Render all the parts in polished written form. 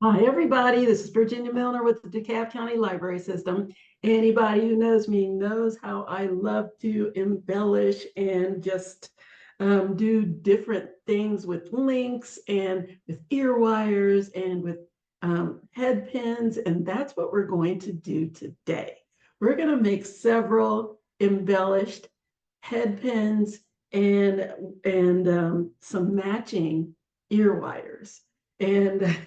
Hi, everybody. This is Virginia Milner with the DeKalb County Library System. Anybody who knows me knows how I love to embellish and just do different things with links and with ear wires and with head pins. And that's what we're going to do today. We're going to make several embellished head pins and some matching ear wires. And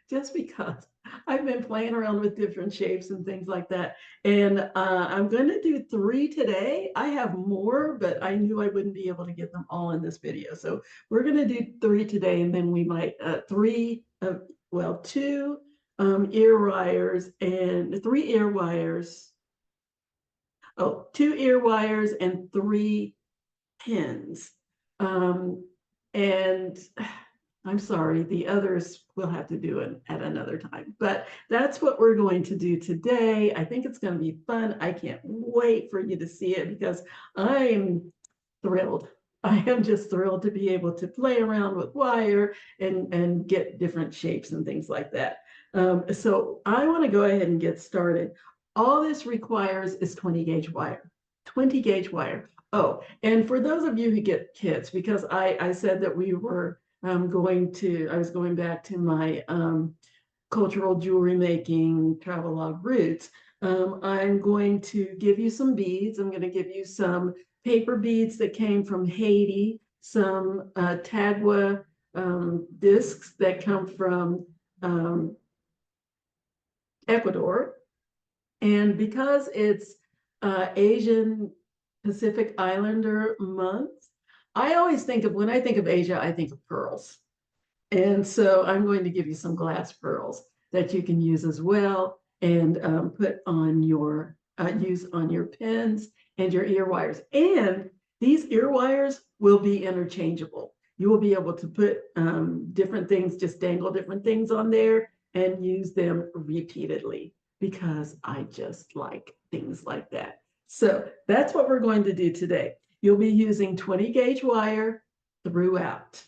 just because I've been playing around with different shapes and things like that. And I'm going to do 3 today. I have more, but I knew I wouldn't be able to get them all in this video. So we're going to do 3 today, and then we might 2 ear wires and 3 ear wires. Oh, 2 ear wires and 3 pins. And I'm sorry, the others we'll have to do it at another time. But that's what we're going to do today. I think it's going to be fun. I can't wait for you to see it because I'm thrilled. I am just thrilled to be able to play around with wire and get different shapes and things like that. So I want to go ahead and get started. All this requires is 20 gauge wire. 20 gauge wire. Oh, and for those of you who get kits, because I said that we were I was going back to my cultural jewelry making travelogue roots. I'm going to give you some beads. I'm going to give you some paper beads that came from Haiti, some Tagua discs that come from Ecuador. And because it's Asian Pacific Islander month, when I think of Asia, I think of pearls. And so I'm going to give you some glass pearls that you can use as well and put on use on your pins and your ear wires. And these ear wires will be interchangeable. You will be able to put different things, just dangle different things on there and use them repeatedly because I just like things like that. So that's what we're going to do today. You'll be using 20 gauge wire throughout.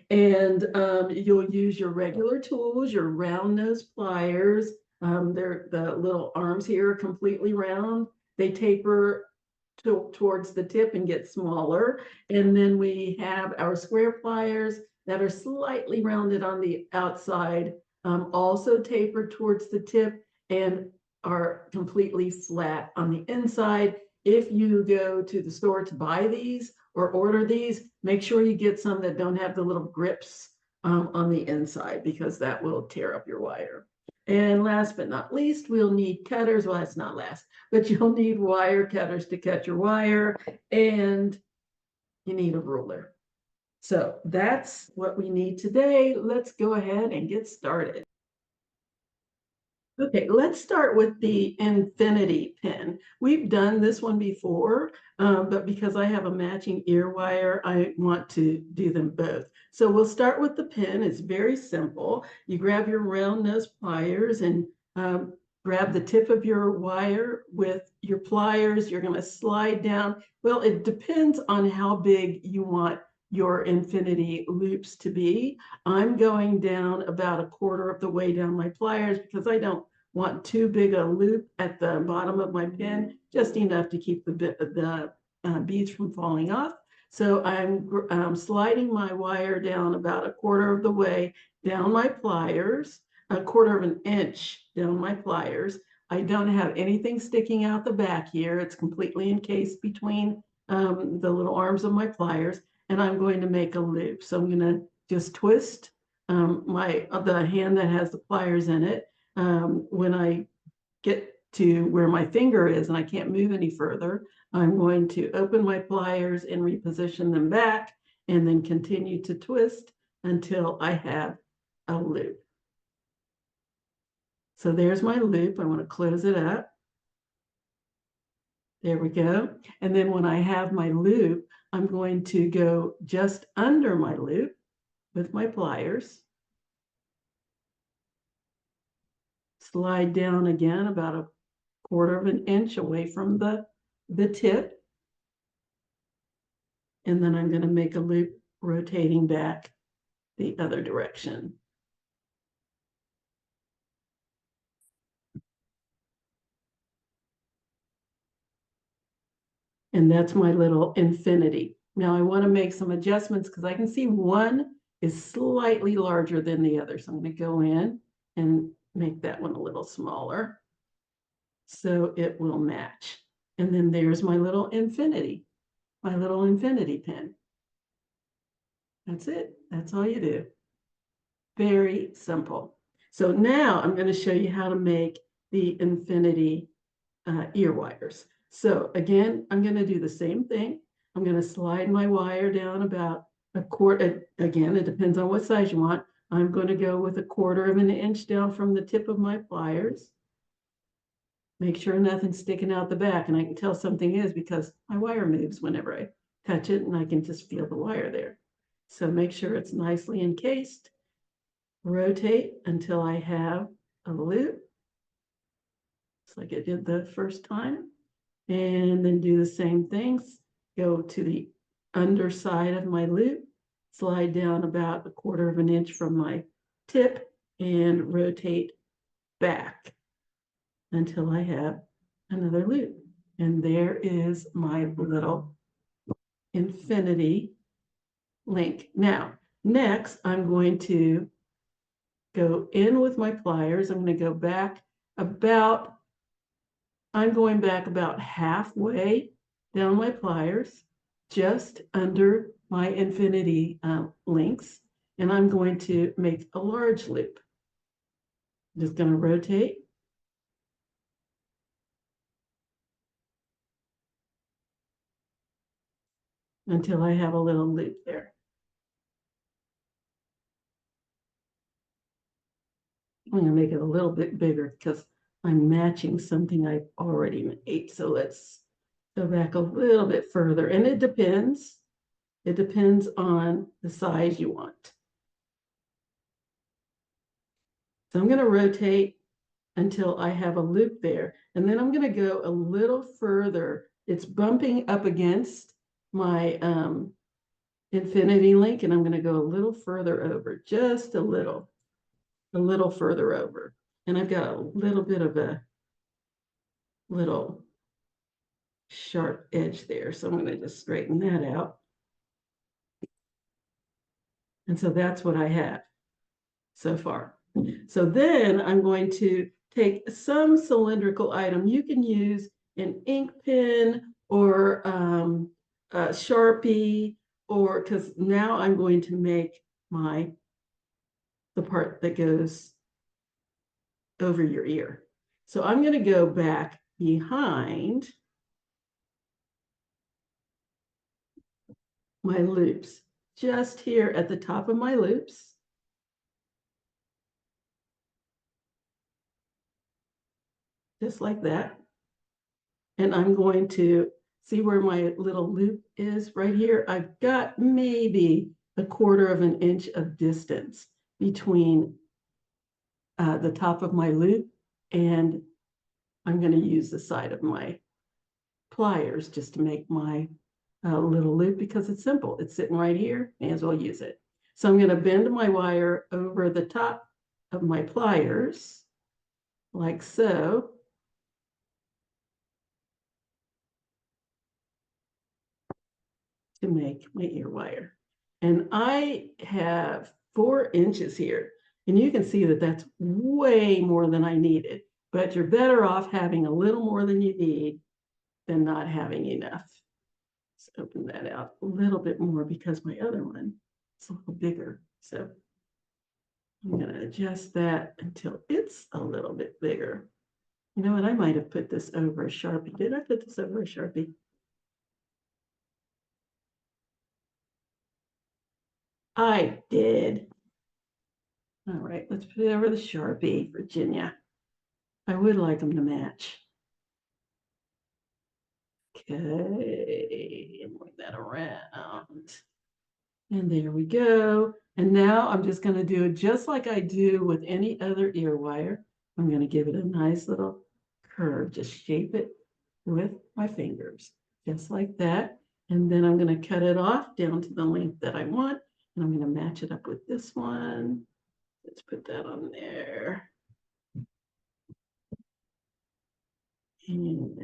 And you'll use your regular tools, your round nose pliers. The little arms here are completely round. They taper towards the tip and get smaller. And then we have our square pliers that are slightly rounded on the outside, also tapered towards the tip and are completely flat on the inside. If you go to the store to buy these or order these, make sure you get some that don't have the little grips on the inside because that will tear up your wire. And last but not least, we'll need cutters. Well, that's not last, but you'll need wire cutters to cut your wire, and you need a ruler. So that's what we need today. Let's go ahead and get started. Okay, let's start with the infinity pin. We've done this one before, but because I have a matching ear wire, I want to do them both. So we'll start with the pin. It's very simple. You grab your round nose pliers and grab the tip of your wire with your pliers. You're going to slide down. Well, it depends on how big you want your infinity loops to be. I'm going down about a quarter of the way down my pliers because I don't want too big a loop at the bottom of my pin, just enough to keep the beads from falling off. So I'm sliding my wire down about a quarter of the way down my pliers, a quarter of an inch down my pliers. I don't have anything sticking out the back here. It's completely encased between the little arms of my pliers, and I'm going to make a loop. So I'm going to just twist the hand that has the pliers in it. When I get to where my finger is and I can't move any further, I'm going to open my pliers and reposition them back and then continue to twist until I have a loop. So there's my loop. I want to close it up. There we go. And then when I have my loop, I'm going to go just under my loop with my pliers. Slide down again about a quarter of an inch away from the tip. And then I'm going to make a loop rotating back the other direction. And that's my little infinity. Now I want to make some adjustments because I can see one is slightly larger than the other. So I'm going to go in and make that one a little smaller so it will match. And then there's my little infinity pin. That's it. That's all you do. Very simple. So now I'm going to show you how to make the infinity ear wires. So again, I'm going to do the same thing. I'm going to slide my wire down about a quarter. Again, it depends on what size you want. I'm going to go with 1/4 of an inch down from the tip of my pliers. Make sure nothing's sticking out the back, and I can tell something is because my wire moves whenever I touch it, and I can just feel the wire there. So make sure it's nicely encased. Rotate until I have a loop, just like I did the first time. And then do the same things. Go to the underside of my loop, slide down about 1/4 of an inch from my tip, and rotate back until I have another loop. And there is my little infinity link. Now, next, I'm going to go in with my pliers. I'm going to go back about, I'm going back about halfway down my pliers, just under my infinity links, and I'm going to make a large loop. I'm just going to rotate. Until I have a little loop there. I'm going to make it a little bit bigger because I'm matching something I've already made. So let's go back a little bit further. And it depends. It depends on the size you want. So I'm going to rotate until I have a loop there. And then I'm going to go a little further. It's bumping up against my infinity link, and I'm going to go a little further over, just a little further over. And I've got a little bit of a little sharp edge there. So I'm going to just straighten that out. And so that's what I have so far. So then I'm going to take some cylindrical item. You can use an ink pen or a Sharpie, or because now I'm going to make the part that goes over your ear. So I'm going to go back behind my loops, just here at the top of my loops. Just like that. And I'm going to see where my little loop is right here. I've got maybe 1/4 of an inch of distance between the top of my loop, and I'm going to use the side of my pliers just to make my little loop because it's simple. It's sitting right here, may as well use it. So I'm going to bend my wire over the top of my pliers like so. To make my ear wire. And I have 4 inches here. And you can see that that's way more than I needed. But you're better off having a little more than you need than not having enough. Let's open that out a little bit more because my other one is a little bigger. So I'm going to adjust that until it's a little bit bigger. You know what? I might have put this over a Sharpie. Did I put this over a Sharpie? I did. All right, let's put it over the Sharpie, Virginia. I would like them to match. Okay, move that around. And there we go. And now I'm just going to do it just like I do with any other ear wire. I'm going to give it a nice little curve, just shape it with my fingers, just like that. And then I'm going to cut it off down to the length that I want. And I'm going to match it up with this one. Let's put that on there. And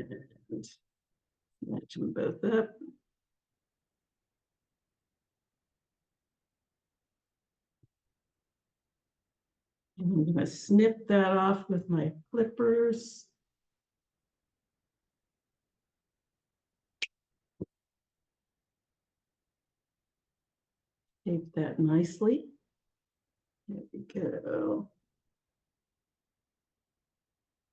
Match them both up. And I'm going to snip that off with my clippers. Shape that nicely. There we go.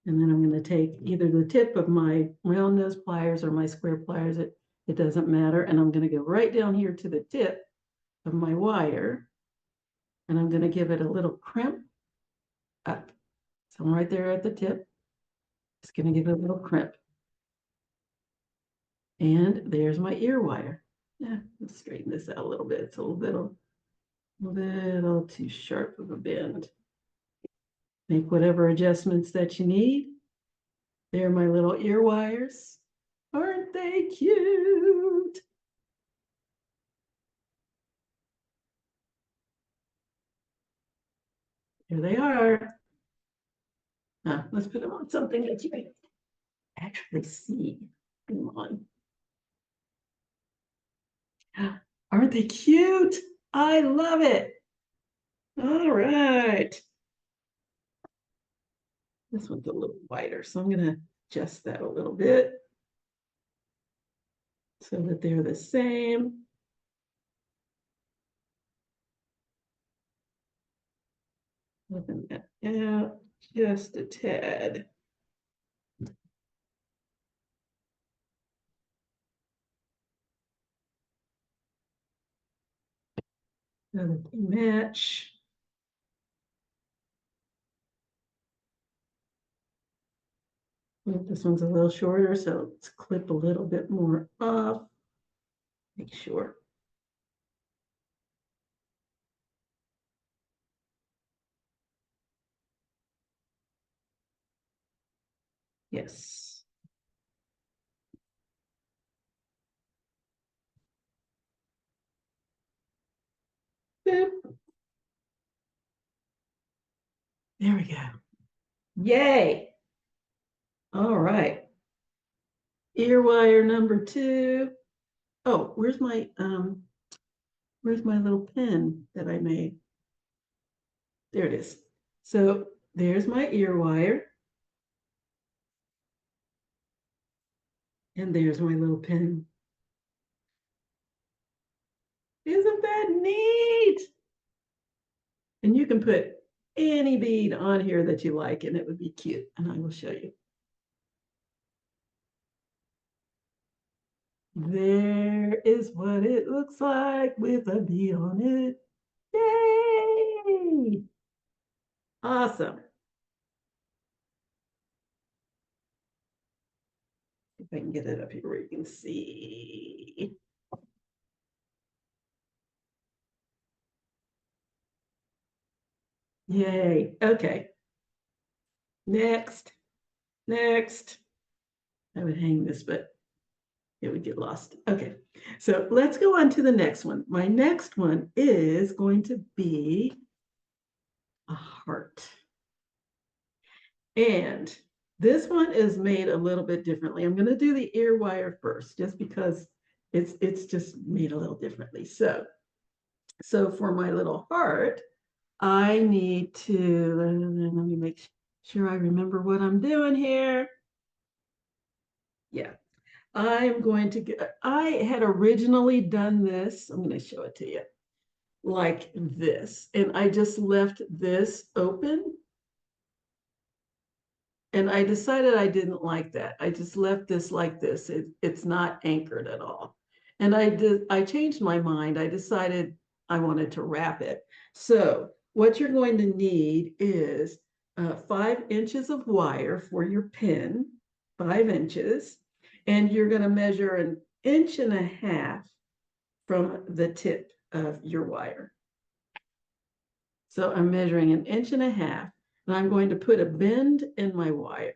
And then I'm going to take either the tip of my round nose pliers or my square pliers. It doesn't matter. And I'm going to go right down here to the tip of my wire. And I'm going to give it a little crimp up. So I'm right there at the tip. Just going to give it a little crimp. And there's my ear wire. Yeah, let's straighten this out a little bit. It's a little too sharp of a bend. Make whatever adjustments that you need. There are my little ear wires. Aren't they cute? Here they are. Now, let's put them on something that you can actually see. Come on. Aren't they cute? I love it. All right. This one's a little wider, so I'm going to adjust that a little bit so that they're the same. Open that out just a tad. Another match. This one's a little shorter, so let's clip a little bit more off. Make sure. Yes. Boop. There we go. Yay. All right. Ear wire number 2. Oh, where's my little pin that I made? There it is. So there's my ear wire. And there's my little pin. Isn't that neat? And you can put any bead on here that you like, and it would be cute. And I will show you. There is what it looks like with a bead on it. Yay! Awesome. If I can get it up here where you can see. Yay. Okay. Next. I would hang this, but it would get lost. Okay. So let's go on to the next one. My next one is going to be a heart. And this one is made a little bit differently. I'm going to do the ear wire first, just because it's just made a little differently. So for my little heart, I need to, let me make sure I remember what I'm doing here. Yeah, I'm going to get, I had originally done this. I'm going to show it to you like this. And I just left this open. And I decided I didn't like that. I just left this like this. It's not anchored at all. And I changed my mind. I decided I wanted to wrap it. So what you're going to need is 5 inches of wire for your pin, 5 inches. And you're going to measure 1.5 inches from the tip of your wire. So I'm measuring 1.5 inches. And I'm going to put a bend in my wire,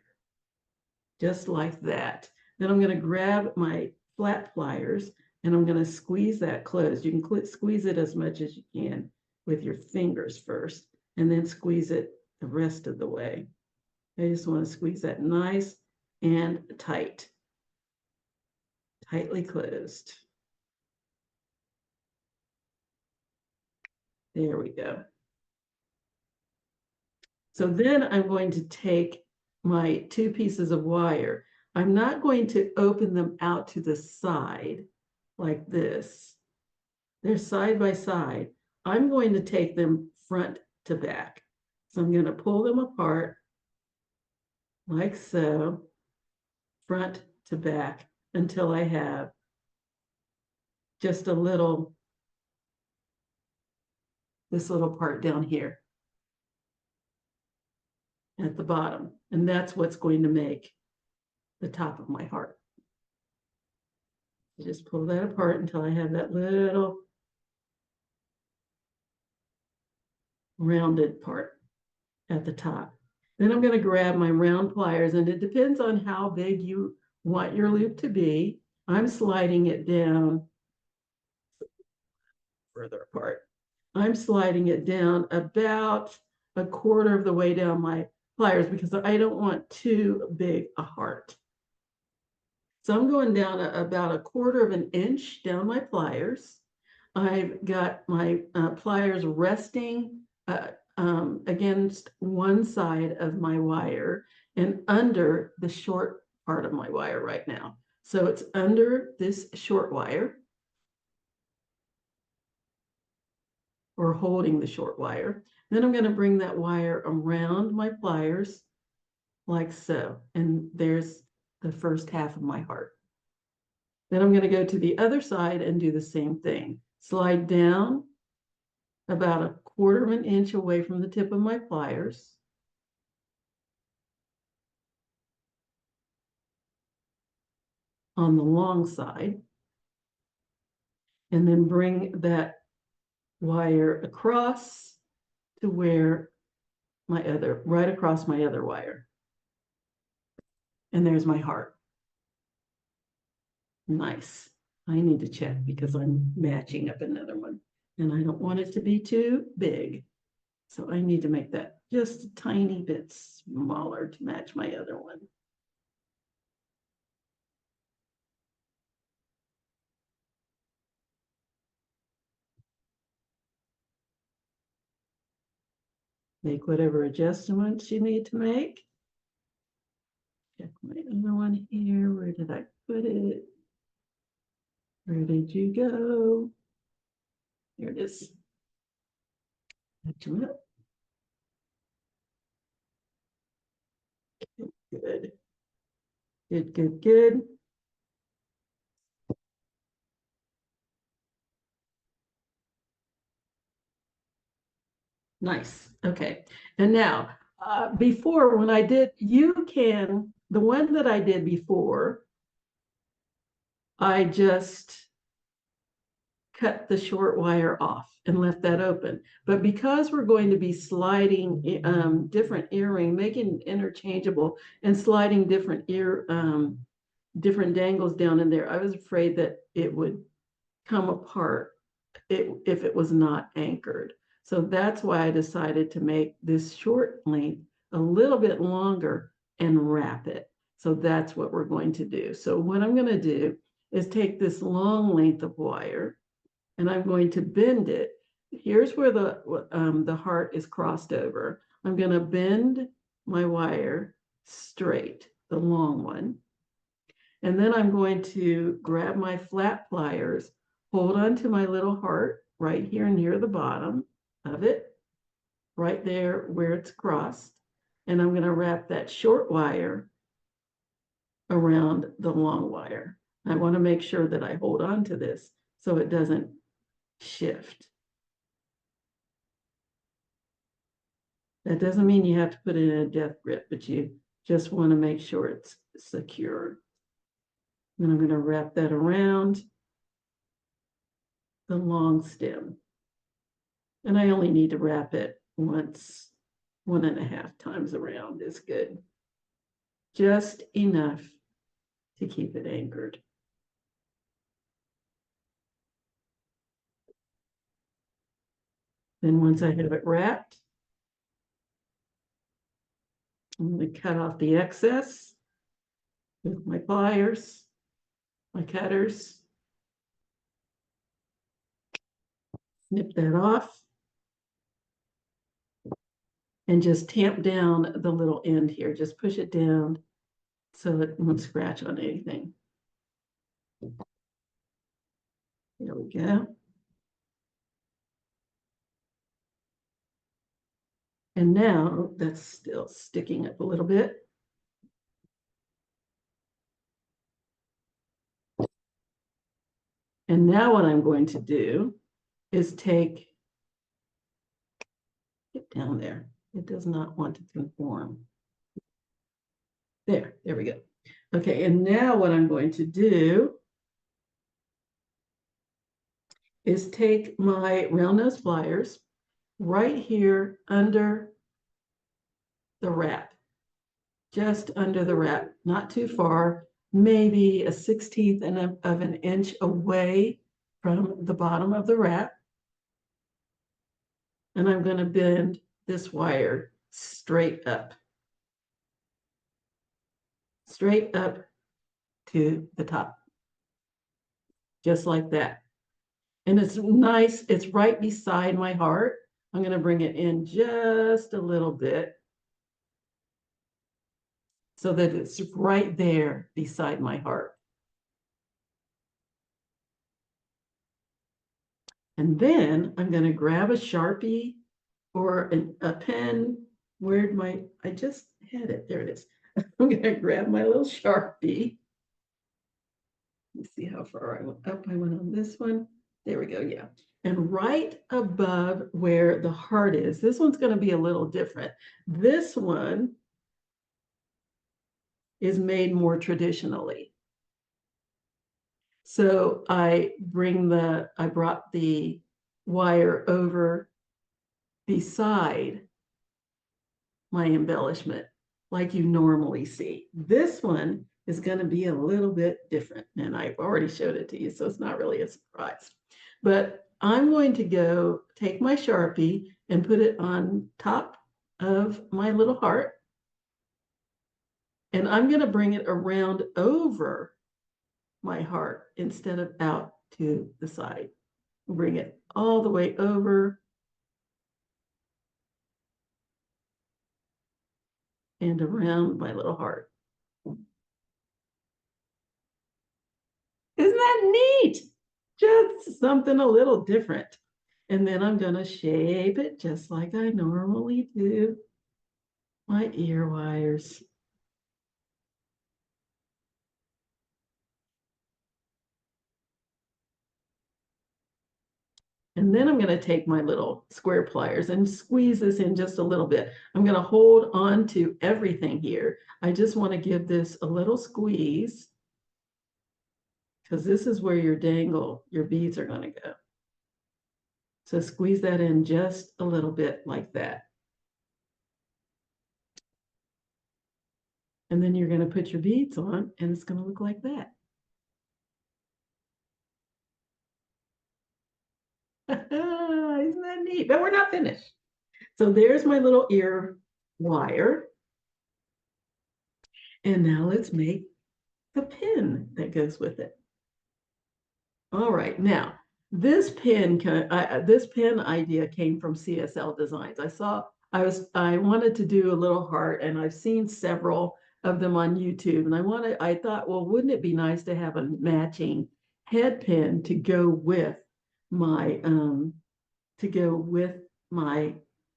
just like that. Then I'm going to grab my flat pliers and I'm going to squeeze that closed. You can squeeze it as much as you can with your fingers first, and then squeeze it the rest of the way. I just want to squeeze that nice and tight. tightly closed. There we go. So then I'm going to take my 2 pieces of wire. I'm not going to open them out to the side like this. They're side by side. I'm going to take them front to back. So I'm going to pull them apart like so, front to back, until I have just a little, this little part down here at the bottom. And that's what's going to make the top of my heart. Just pull that apart until I have that little rounded part at the top. Then I'm going to grab my round pliers, and it depends on how big you want your loop to be. I'm sliding it down further apart. I'm sliding it down about 1/4 of the way down my pliers because I don't want too big a heart. So I'm going down about 1/4 of an inch down my pliers. I've got my pliers resting against one side of my wire and under the short part of my wire right now. So it's under this short wire, or holding the short wire. Then I'm going to bring that wire around my pliers like so. And there's the first half of my heart. Then I'm going to go to the other side and do the same thing. Slide down about 1/4 of an inch away from the tip of my pliers. On the long side. And then bring that wire across to where my other, right across my other wire. And there's my heart. Nice. I need to check because I'm matching up another one and I don't want it to be too big. So I need to make that just a tiny bit smaller to match my other one. Make whatever adjustments you need to make. Check my other one here. Where did I put it? Where did you go? Here it is. Good. Good. Good, good, good. Nice. Okay. And now, before when I did, the one that I did before, I just cut the short wire off and left that open. But because we're going to be sliding different earring, making interchangeable and sliding different different dangles down in there, I was afraid that it would come apart if it was not anchored. So that's why I decided to make this short length a little bit longer and wrap it. So that's what we're going to do. So what I'm going to do is take this long length of wire and I'm going to bend it. Here's where the heart is crossed over. I'm going to bend my wire straight, the long one. And then I'm going to grab my flat pliers, hold on to my little heart right here near the bottom of it, right there where it's crossed. And I'm going to wrap that short wire around the long wire. I want to make sure that I hold on to this so it doesn't shift. That doesn't mean you have to put it in a death grip, but you just want to make sure it's secure. And I'm going to wrap that around the long stem. And I only need to wrap it once, 1.5 times around is good. Just enough to keep it anchored. Then once I have it wrapped, I'm going to cut off the excess with my pliers. my cutters. Snip that off. And just tamp down the little end here. Just push it down so it won't scratch on anything. There we go. And now that's still sticking up a little bit. And now what I'm going to do is take it down there. It does not want to conform. There we go. Okay, and now what I'm going to do is take my round nose pliers right here under the wrap, just under the wrap, not too far, maybe a 1/16 of an inch away from the bottom of the wrap. And I'm going to bend this wire straight up to the top, just like that. And it's nice, it's right beside my heart. I'm going to bring it in just a little bit so that it's right there beside my heart. And then I'm going to grab a Sharpie or a pen. Where'd my, I just had it, there it is. I'm going to grab my little Sharpie. Let's see how far I went up. I went on this one. There we go, yeah. And right above where the heart is, this one's going to be a little different. This one is made more traditionally. So I brought the wire over beside my embellishment like you normally see. This one is going to be a little bit different, and I've already showed it to you, so it's not really a surprise. But I'm going to go take my Sharpie and put it on top of my little heart, and I'm going to bring it around over my heart instead of out to the side. Bring it all the way over and around my little heart. Isn't that neat? Just something a little different. And then I'm going to shape it just like I normally do. My ear wires. And then I'm going to take my little square pliers and squeeze this in just a little bit. I'm going to hold on to everything here. I just want to give this a little squeeze because this is where your beads are going to go. So squeeze that in just a little bit like that. And then you're going to put your beads on and it's going to look like that. Isn't that neat? But we're not finished. So there's my little ear wire. And now let's make the pin that goes with it. All right, now this pin idea came from CSL Designs. I wanted to do a little heart, and I've seen several of them on YouTube, and I thought, well, wouldn't it be nice to have a matching head pin to go with my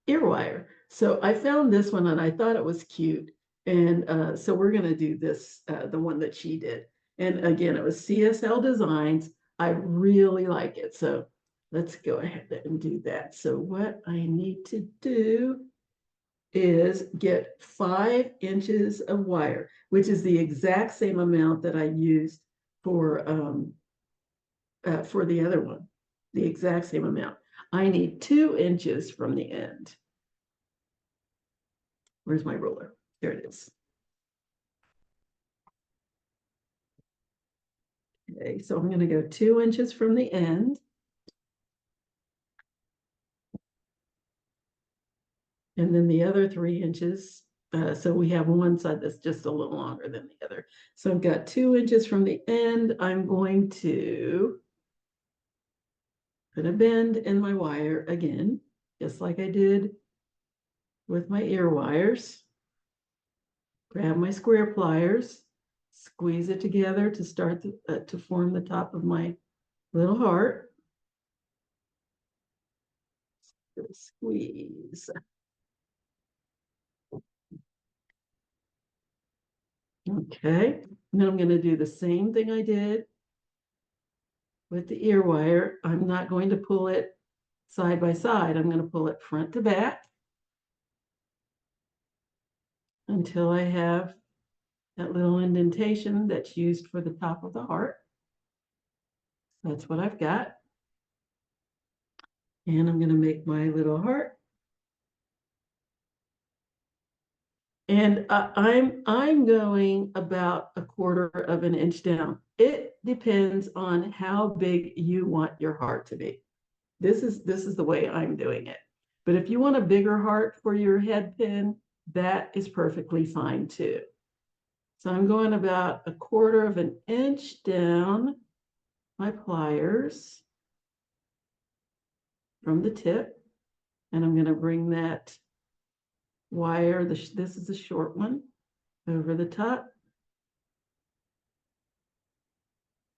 ear wire. So I found this one and I thought it was cute. And so we're going to do this, the one that she did. And again, it was CSL Designs. I really like it. So let's go ahead and do that. So what I need to do is get 5 inches of wire, which is the exact same amount that I used for the other one, the exact same amount. I need 2 inches from the end. Where's my ruler? There it is. Okay, so I'm going to go 2 inches from the end. And then the other 3 inches So we have one side that's just a little longer than the other. So I've got 2 inches from the end. I'm going to put a bend in my wire again, just like I did with my ear wires. Grab my square pliers, squeeze it together to start to form the top of my little heart. Squeeze. Okay, and then I'm going to do the same thing I did with the ear wire. I'm not going to pull it side by side. I'm going to pull it front to back until I have that little indentation that's used for the top of the heart. That's what I've got. And I'm going to make my little heart. And I'm going about 1/4 of an inch down. It depends on how big you want your heart to be. This is the way I'm doing it. But if you want a bigger heart for your head pin, that is perfectly fine too. So I'm going about 1/4 of an inch down my pliers from the tip, and I'm going to bring that wire, this is a short one, over the top.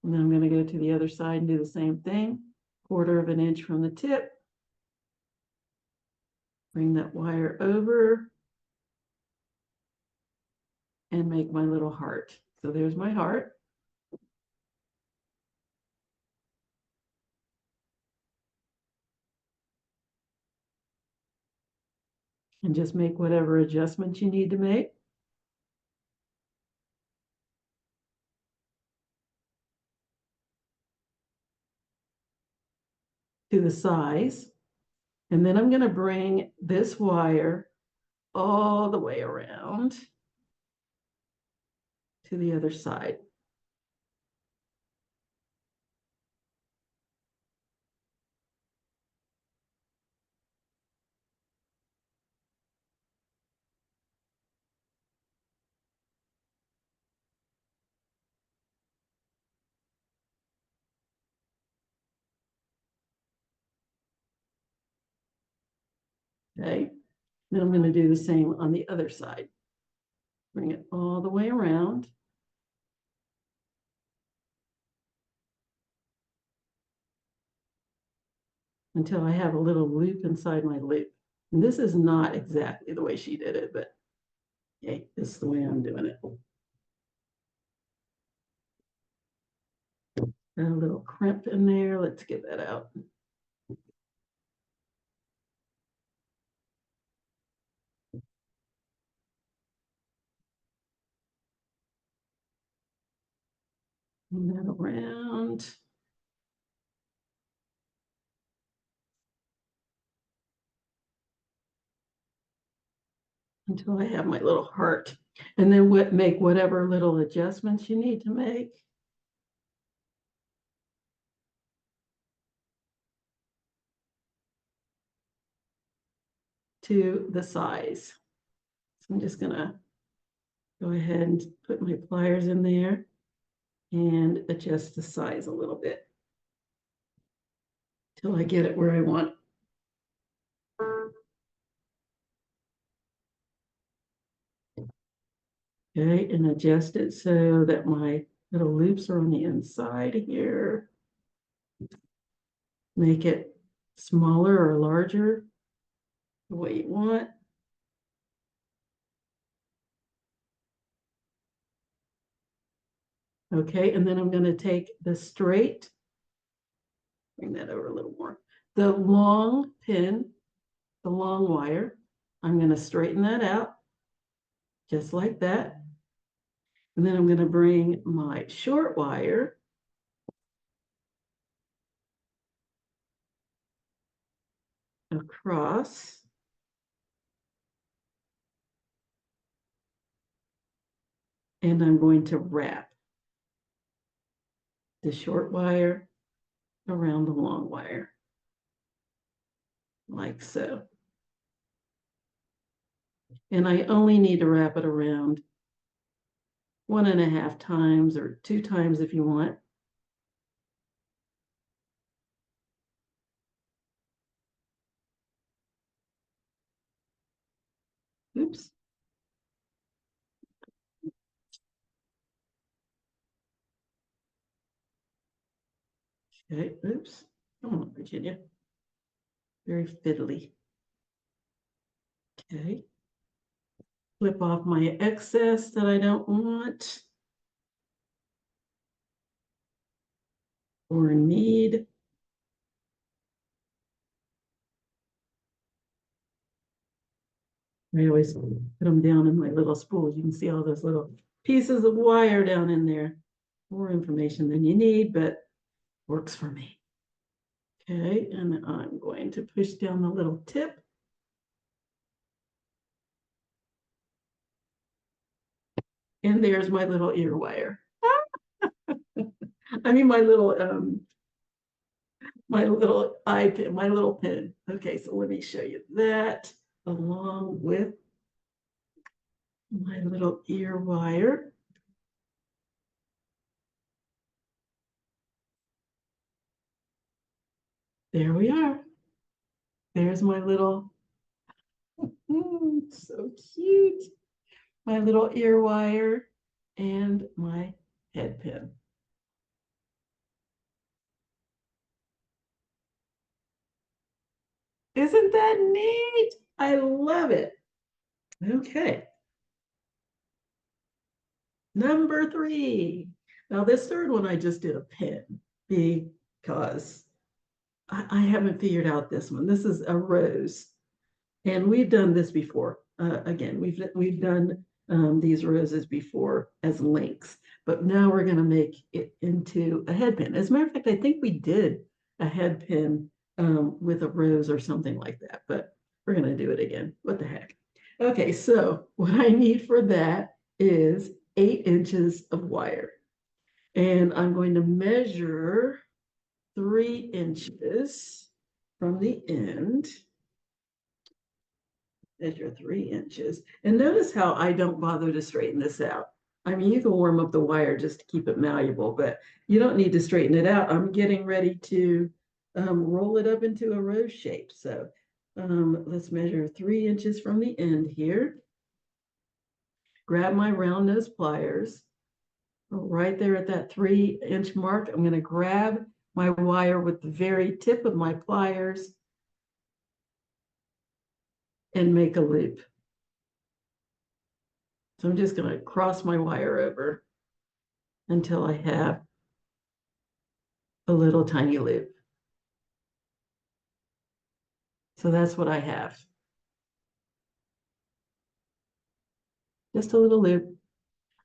And then I'm going to go to the other side and do the same thing. 1/4 of an inch from the tip. Bring that wire over and make my little heart. So there's my heart. And just make whatever adjustments you need to make. To the size. And then I'm going to bring this wire all the way around to the other side. Okay. Then I'm going to do the same on the other side. Bring it all the way around. Until I have a little loop inside my loop. And this is not exactly the way she did it, but okay, this is the way I'm doing it. Got a little crimp in there. Let's get that out. Bring that around. Until I have my little heart. And then make whatever little adjustments you need to make. To the size. So I'm just gonna go ahead and put my pliers in there and adjust the size a little bit till I get it where I want. Okay, and adjust it so that my little loops are on the inside here. Make it smaller or larger, the way you want. Okay, and then I'm going to take the straight, bring that over a little more, the long pin, the long wire. I'm going to straighten that out, just like that. And then I'm going to bring my short wire across. And I'm going to wrap the short wire around the long wire, like so. And I only need to wrap it around 1.5 times or 2 times if you want. Oops. Okay, oops. Come on, Virginia. Very fiddly. Okay. Flip off my excess that I don't want or need. I always put them down in my little spools. You can see all those little pieces of wire down in there. More information than you need, but works for me. Okay, and I'm going to push down the little tip. And there's my little ear wire. I mean, my little eye pin, my little pin. Okay, so let me show you that along with my little ear wire. There we are. There's my little, so cute. My little ear wire and my head pin. Isn't that neat? I love it. Okay. Number 3. Now this third one, I just did a pin because I haven't figured out this one. This is a rose. And we've done this before. Again, we've done these roses before as links, but now we're going to make it into a head pin. As a matter of fact, I think we did a head pin with a rose or something like that, but we're going to do it again. What the heck? Okay, so what I need for that is 8 inches of wire. And I'm going to measure 3 inches from the end. Measure 3 inches. And notice how I don't bother to straighten this out. I mean, you can warm up the wire just to keep it malleable, but you don't need to straighten it out. I'm getting ready to roll it up into a rose shape. So let's measure 3 inches from the end here. Grab my round nose pliers. Right there at that 3-inch mark, I'm going to grab my wire with the very tip of my pliers and make a loop. So I'm just going to cross my wire over until I have a little tiny loop. So that's what I have. Just a little loop.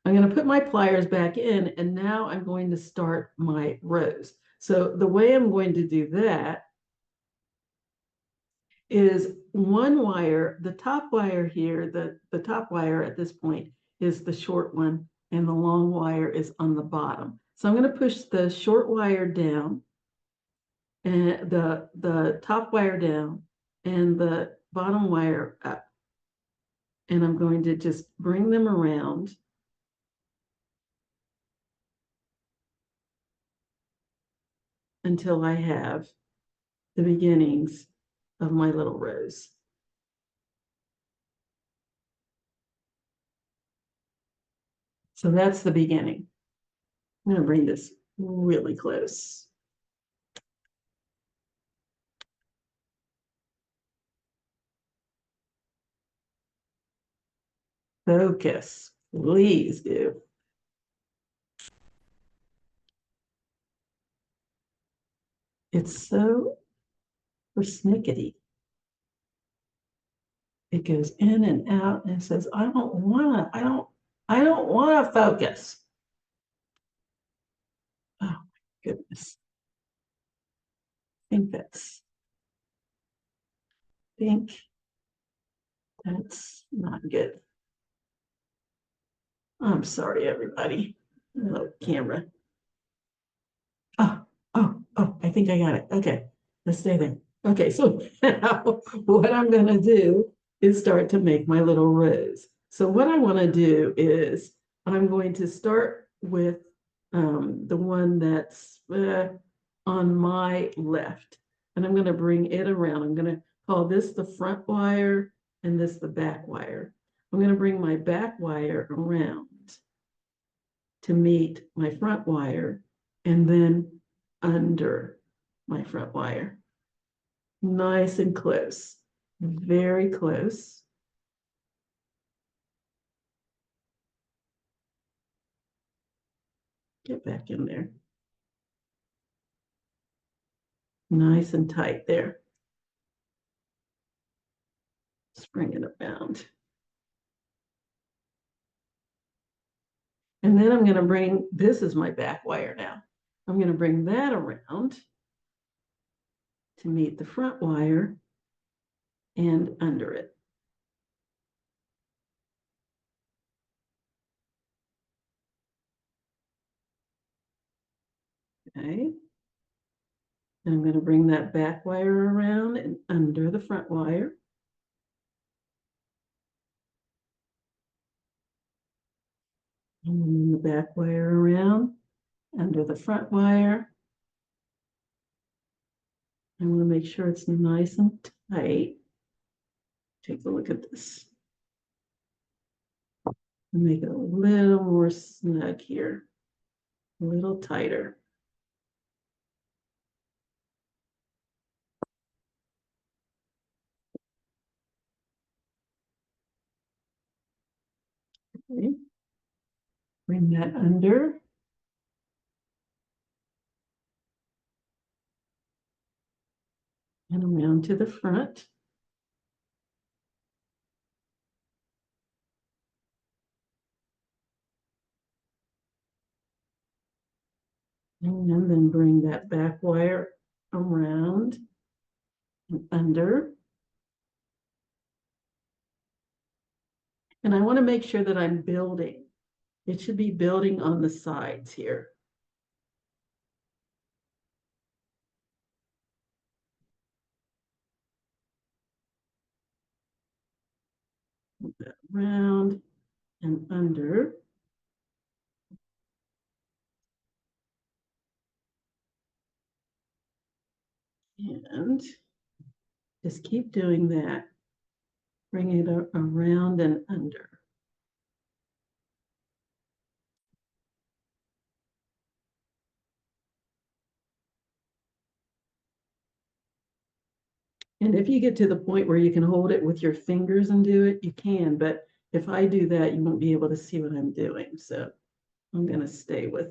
I'm going to put my pliers back in, and now I'm going to start my rose. So the way I'm going to do that is one wire, the top wire here, the top wire at this point is the short one, and the long wire is on the bottom. So I'm going to push the short wire down and the top wire down and the bottom wire up. And I'm going to just bring them around until I have the beginnings of my little rose. So that's the beginning. I'm going to bring this really close. Focus, please do. It's so persnickety. It goes in and out and it says, I don't want to focus. Oh my goodness. I think that's not good. I'm sorry, everybody. Little camera. I think I got it. Okay, let's stay there. Okay, so now what I'm gonna do is start to make my little rose. So what I want to do is I'm going to start with the one that's on my left. And I'm going to bring it around. I'm going to call this the front wire and this the back wire. I'm going to bring my back wire around to meet my front wire and then under my front wire. Nice and close, very close. Get back in there. Nice and tight there. Just bring it around. And then I'm going to bring, this is my back wire now. I'm going to bring that around to meet the front wire and under it. Okay. And I'm going to bring that back wire around and under the front wire. And then the back wire around under the front wire. I want to make sure it's nice and tight. Take a look at this. And make it a little more snug here, a little tighter. Okay. Bring that under. And around to the front. And then bring that back wire around and under. And I want to make sure that I'm building. It should be building on the sides here. Move that around and under. And just keep doing that. Bring it around and under. And if you get to the point where you can hold it with your fingers and do it, you can. But if I do that, you won't be able to see what I'm doing. So I'm going to stay with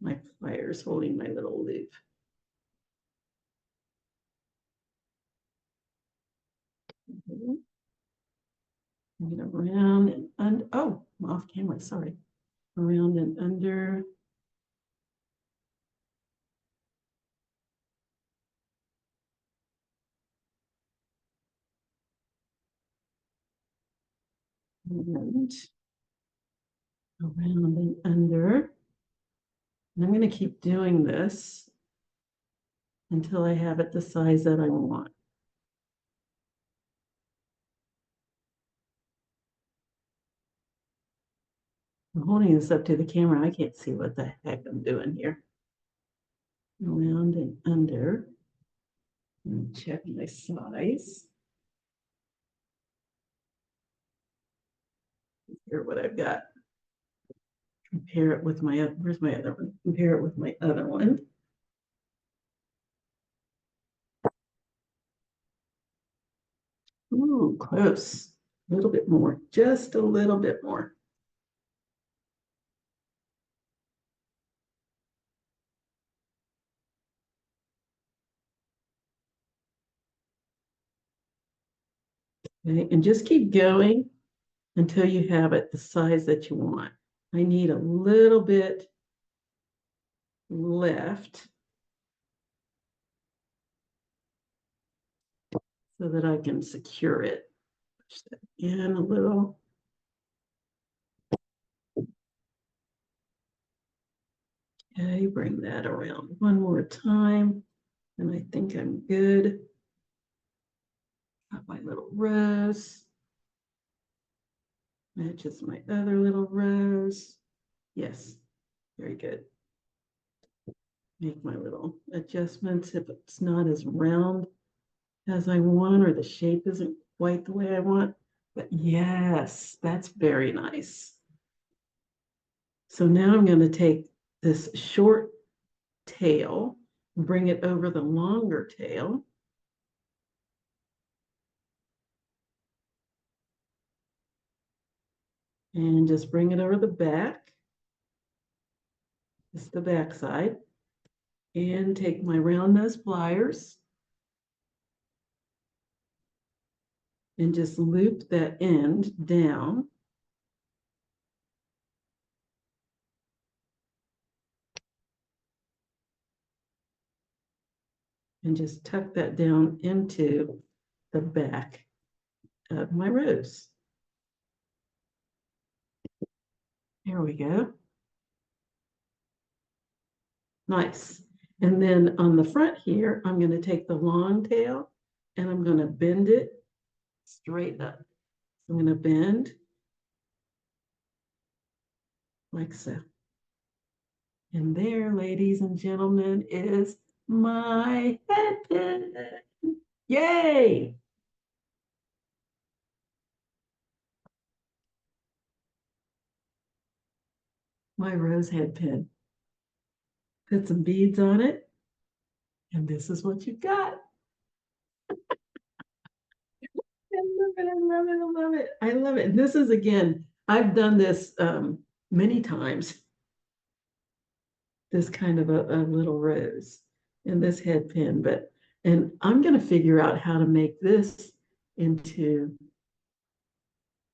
my pliers holding my little loop. Get around and oh, I'm off camera, sorry. Around and under. And around and under. And I'm going to keep doing this until I have it the size that I want. I'm holding this up to the camera. I can't see what the heck I'm doing here. Around and under. And check my size. Here what I've got. Compare it with my, where's my other one? Compare it with my other one. Ooh, close. A little bit more, just a little bit more. Okay, and just keep going until you have it the size that you want. I need a little bit left so that I can secure it. Push that in a little. Okay, bring that around one more time, and I think I'm good. Got my little rose. Matches my other little rose. Yes, very good. Make my little adjustments if it's not as round as I want, or the shape isn't quite the way I want. But yes, that's very nice. So now I'm going to take this short tail, bring it over the longer tail. And just bring it over the back. This is the back side. And take my round nose pliers and just loop that end down. And just tuck that down into the back of my rose. There we go. Nice. And then on the front here, I'm going to take the long tail and I'm going to bend it straight up. I'm going to bend like so. And there, ladies and gentlemen, is my head pin. Yay! My rose head pin. Put some beads on it, and this is what you got. I love it, I love it, I love it. I love it. This is, again, I've done this many times. This kind of a little rose and this head pin, and I'm going to figure out how to make this into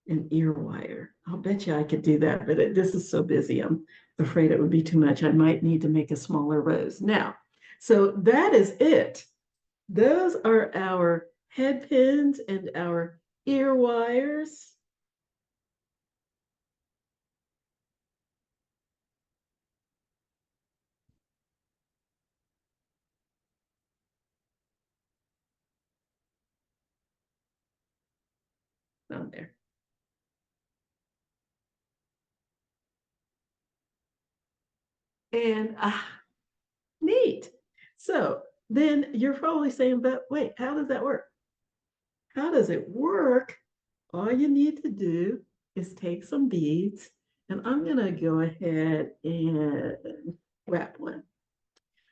an ear wire. I'll bet you I could do that, but this is so busy. I'm afraid it would be too much. I might need to make a smaller rose. Now, so that is it. Those are our head pins and our ear wires. On there. And neat. So then you're probably saying, but wait, how does that work? How does it work? All you need to do is take some beads, and I'm going to go ahead and wrap one.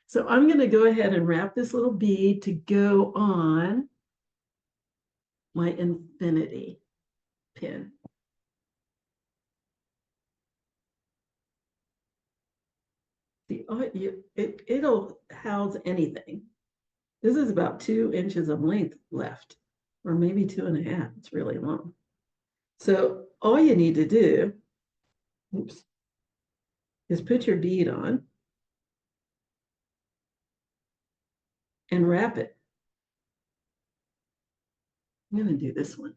So I'm going to go ahead and wrap this little bead to go on my infinity pin. It'll house anything. This is about 2 inches of length left, or maybe 2.5. It's really long. So all you need to do, oops, is put your bead on and wrap it. I'm going to do this one.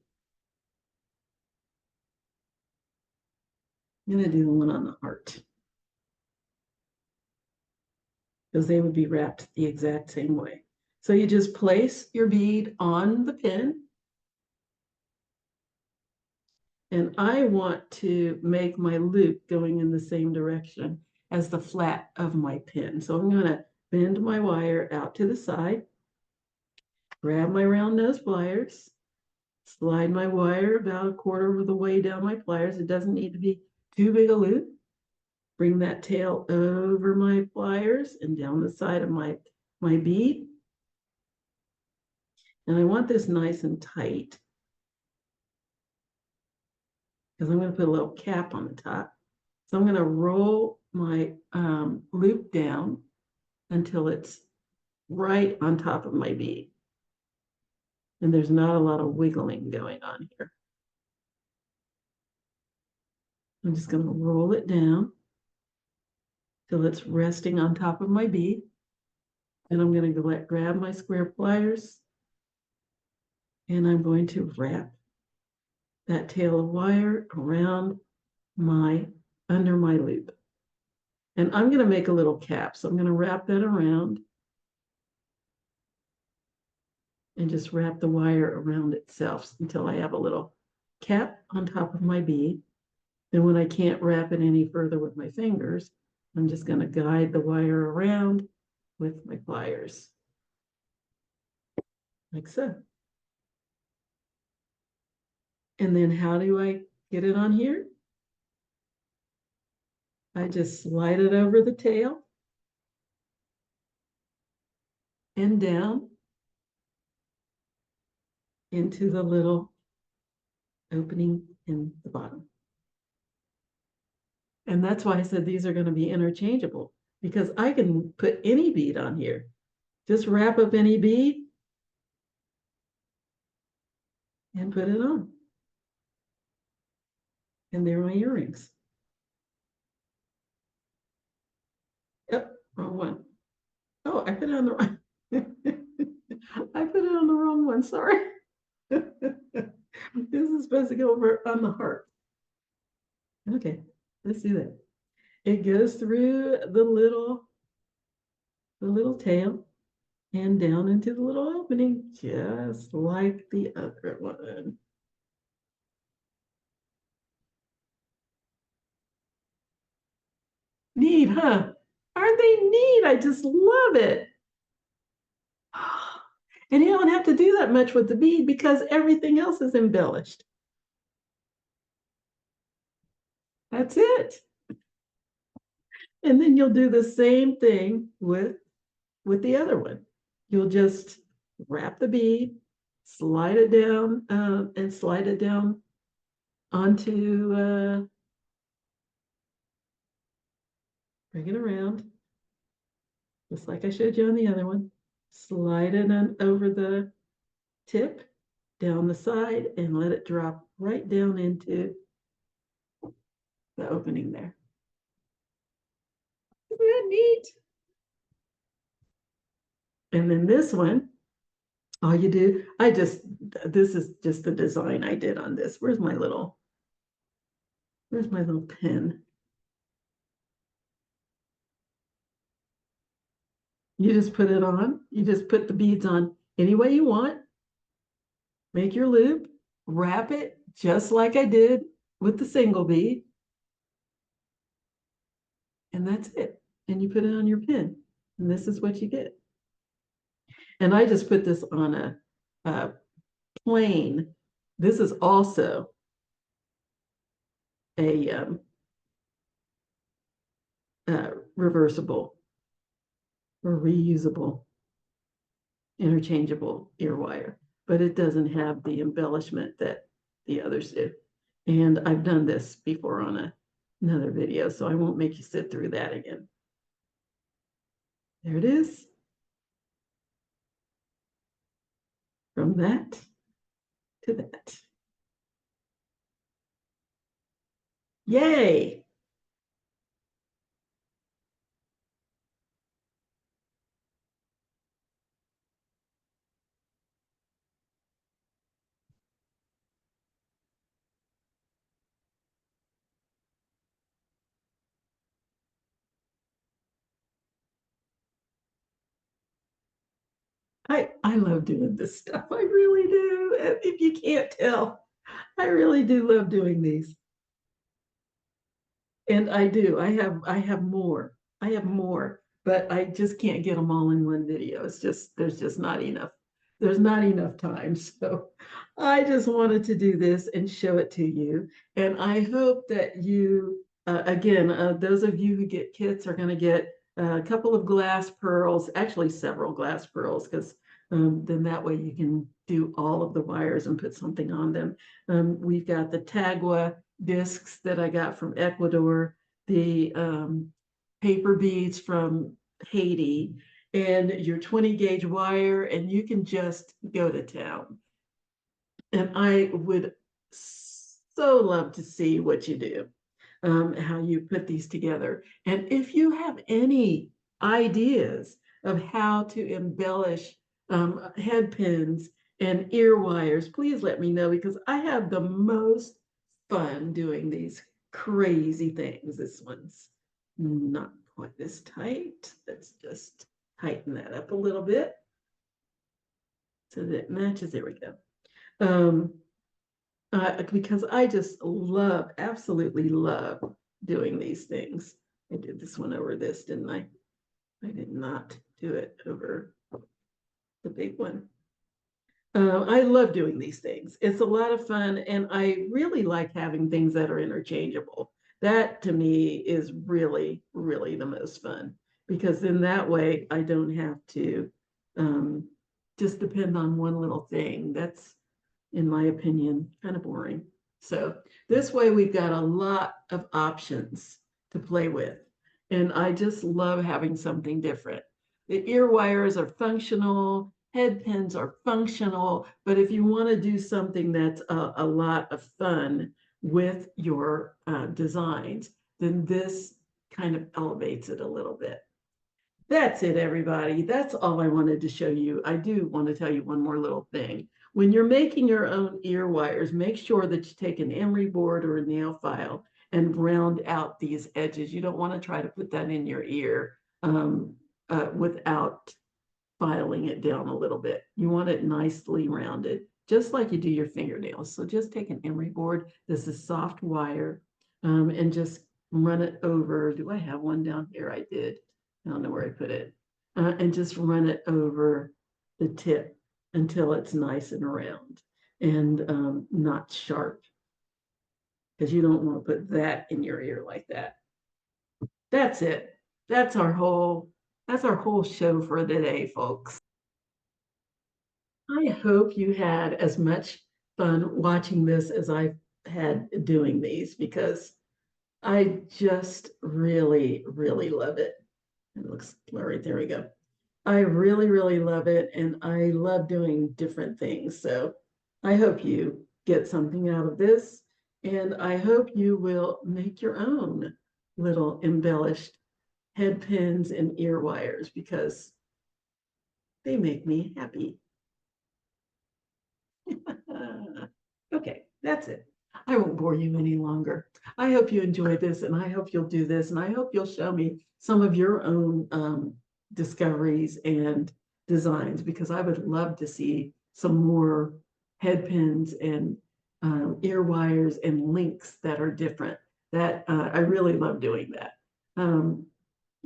I'm going to do the one on the heart, because they would be wrapped the exact same way. So you just place your bead on the pin. And I want to make my loop going in the same direction as the flat of my pin. So I'm going to bend my wire out to the side, grab my round nose pliers, slide my wire about 1/4 of the way down my pliers. It doesn't need to be too big a loop. Bring that tail over my pliers and down the side of my bead. And I want this nice and tight, because I'm going to put a little cap on the top. So I'm going to roll my loop down until it's right on top of my bead. And there's not a lot of wiggling going on here. I'm just going to roll it down till it's resting on top of my bead. And I'm going to grab my square pliers, and I'm going to wrap that tail of wire around under my loop. And I'm going to make a little cap. So I'm going to wrap that around and just wrap the wire around itself until I have a little cap on top of my bead. Then when I can't wrap it any further with my fingers, I'm just going to guide the wire around with my pliers, like so. And then how do I get it on here? I just slide it over the tail and down into the little opening in the bottom. And that's why I said these are going to be interchangeable, because I can put any bead on here. Just wrap up any bead and put it on. And there are my earrings. Yep, wrong one. Oh, I put it on the wrong. I put it on the wrong one, sorry. This is supposed to go over on the heart. Okay, let's do that. It goes through the little tail and down into the little opening, just like the other one. Neat, huh? Aren't they neat? I just love it. And you don't have to do that much with the bead because everything else is embellished. That's it. And then you'll do the same thing with the other one. You'll just wrap the bead, slide it down, and slide it down onto, bring it around, just like I showed you on the other one. Slide it on over the tip, down the side, and let it drop right down into the opening there. Isn't that neat? And then this one, all you do, this is just the design I did on this. Where's my little pen? You just put it on. You just put the beads on any way you want. Make your loop, wrap it just like I did with the single bead. And that's it. And you put it on your pin. And this is what you get. And I just put this on a plain. This is also a reversible or reusable interchangeable ear wire, but it doesn't have the embellishment that the others do. And I've done this before on another video, so I won't make you sit through that again. There it is. From that to that. Yay! I love doing this stuff. I really do. If you can't tell, I really do love doing these. And I do. I have more. I have more, but I just can't get them all in one video. It's just there's just not enough. There's not enough time. So I just wanted to do this and show it to you. And I hope that you, again, those of you who get kits are going to get a couple of glass pearls, actually several glass pearls, because then that way you can do all of the wires and put something on them. We've got the Tagua discs that I got from Ecuador, the paper beads from Haiti, and your 20 gauge wire, and you can just go to town. And I would so love to see what you do, how you put these together. And if you have any ideas of how to embellish head pins and ear wires, please let me know, because I have the most fun doing these crazy things. This one's not quite this tight. Let's just tighten that up a little bit. so that it matches. There we go. Because I just love, absolutely love doing these things. I did this one over this, didn't I? I did not do it over the big one. I love doing these things. It's a lot of fun, and I really like having things that are interchangeable. That to me is really, really the most fun, because in that way I don't have to just depend on one little thing. That's, in my opinion, kind of boring. So this way we've got a lot of options to play with. And I just love having something different. The ear wires are functional, head pins are functional, but if you want to do something that's a lot of fun with your designs, then this kind of elevates it a little bit. That's it, everybody. That's all I wanted to show you. I do want to tell you one more little thing. When you're making your own ear wires, make sure that you take an emery board or a nail file and round out these edges. You don't want to try to put that in your ear without filing it down a little bit. You want it nicely rounded, just like you do your fingernails. So just take an emery board. This is soft wire, and just run it over. Do I have one down here? I did. I don't know where I put it. And just run it over the tip until it's nice and round and not sharp, because you don't want to put that in your ear like that. That's it. That's our whole show for today, folks. I hope you had as much fun watching this as I've had doing these, because I just really, really love it. It looks blurry. There we go. I really, really love it, and I love doing different things. So I hope you get something out of this, and I hope you will make your own little embellished head pins and ear wires, because they make me happy. Okay, that's it. I won't bore you any longer. I hope you enjoyed this, and I hope you'll do this, and I hope you'll show me some of your own discoveries and designs, because I would love to see some more head pins and ear wires and links that are different. That I really love doing that.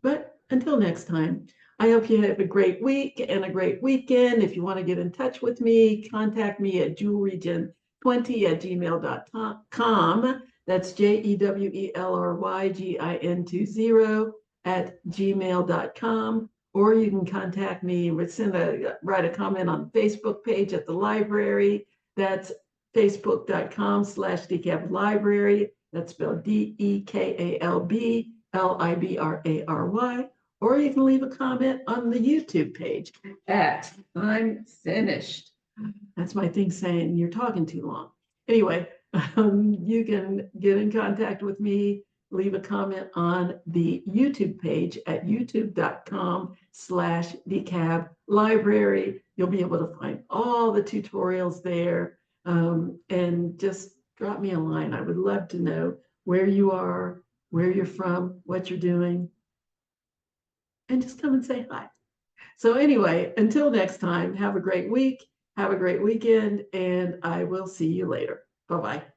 But until next time, I hope you have a great week and a great weekend. If you want to get in touch with me, contact me at jewelrygin20@gmail.com. That's JEWELRYGIN20@gmail.com. Or you can contact me, write a comment on the Facebook page at the library. That's facebook.com/DeKalb Library. That's spelled DEKALB LIBRARY, or you can leave a comment on the YouTube page at I'm Finished. That's my thing saying you're talking too long. Anyway, you can get in contact with me, leave a comment on the YouTube page at youtube.com/DeKalb Library. You'll be able to find all the tutorials there, and just drop me a line. I would love to know where you are, where you're from, what you're doing, and just come and say hi. So anyway, until next time, have a great week, have a great weekend, and I will see you later. Bye-bye.